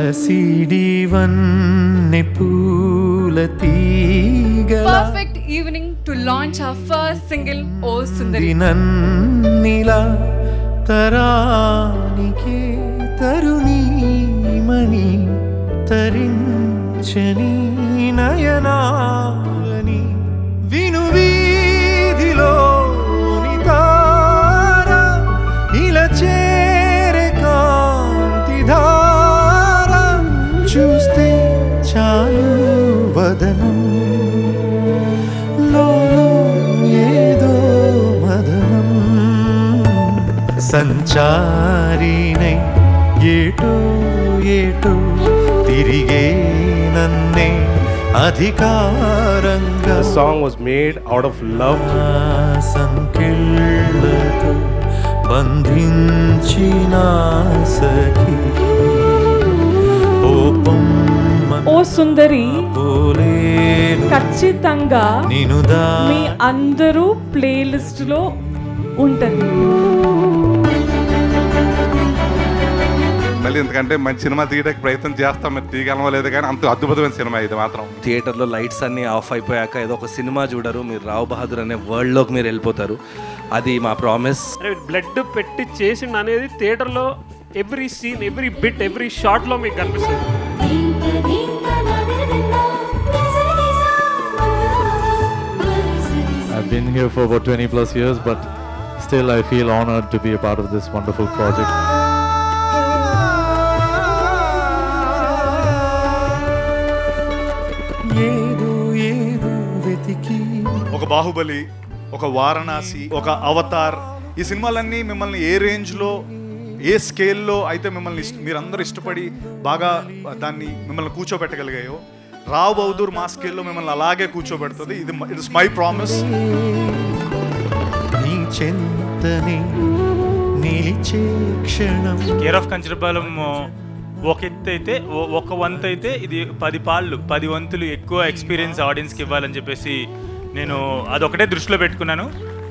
హసిడి వన్నె పూల తీగల Perfect evening to launch our first single, O Sundari. నన్నిలా తరానికే తరుణీమణి తరించని నయనాలని విను వీధిలోని తార ఇలా చేరే కాంతి ధార చూస్తే చాలు వదనం లోలో ఏదో మదనం సంచారినై ఏటో ఏటో తిరిగే నన్నే అధికారంగా The song was made out of love. సంకెళ్ళతో బంధించిన సఖి ఓ సుందరి పోలేను ఖచ్చితంగా నినుదా మీ అందరూ ప్లేలిస్ట్ లో ఉంటుంది. మళ్ళీ ఎందుకంటే మంచి సినిమా తీయడానికి ప్రయత్నం చేస్తాం, మరి తీయగలమో లేదు కానీ అంత అద్భుతమైన సినిమా ఇది మాత్రం. థియేటర్లో లైట్స్ అన్నీ ఆఫ్ అయిపోయాక ఏదో ఒక సినిమా చూడరు, మీరు రావు బహదూర్ అనే వరల్డ్లోకి మీరు వెళ్ళిపోతారు. అది మా ప్రామిస్. బ్లడ్ పెట్టి చేసిండు అనేది థియేటర్లో every scene, every bit, every షాట్లో మీకు కనిపిస్తుంది. I've been here for about 20 plus years, but still I feel honored to be a part of this wonderful project. ఏదో ఏదో వెతికి ఒక బాహుబలి, ఒక వారణాసి, ఒక అవతార్, ఈ సినిమాలన్నీ మిమ్మల్ని ఏ రేంజ్లో, ఏ స్కేల్లో అయితే మిమ్మల్ని మీరందరూ ఇష్టపడి బాగా దాన్ని మిమ్మల్ని కూర్చోబెట్టగలిగాయో, రావు బహదూర్ మా స్కేల్లో మిమ్మల్ని అలాగే కూర్చోబెడుతుంది. ఇది ఇట్స్ మై ప్రామిస్. నీ చెంతనే నిలిచే క్షణం కేర్ ఆఫ్ కంచరపాలెం ఒక ఎత్తు అయితే, ఒక వంతు అయితే ఇది 10 వంతులు ఎక్కువ ఎక్స్పీరియన్స్ ఆడియన్స్కి ఇవ్వాలని చెప్పేసి నేను అదొకటే దృష్టిలో పెట్టుకున్నాను.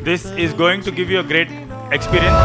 This is going to give you a great experience.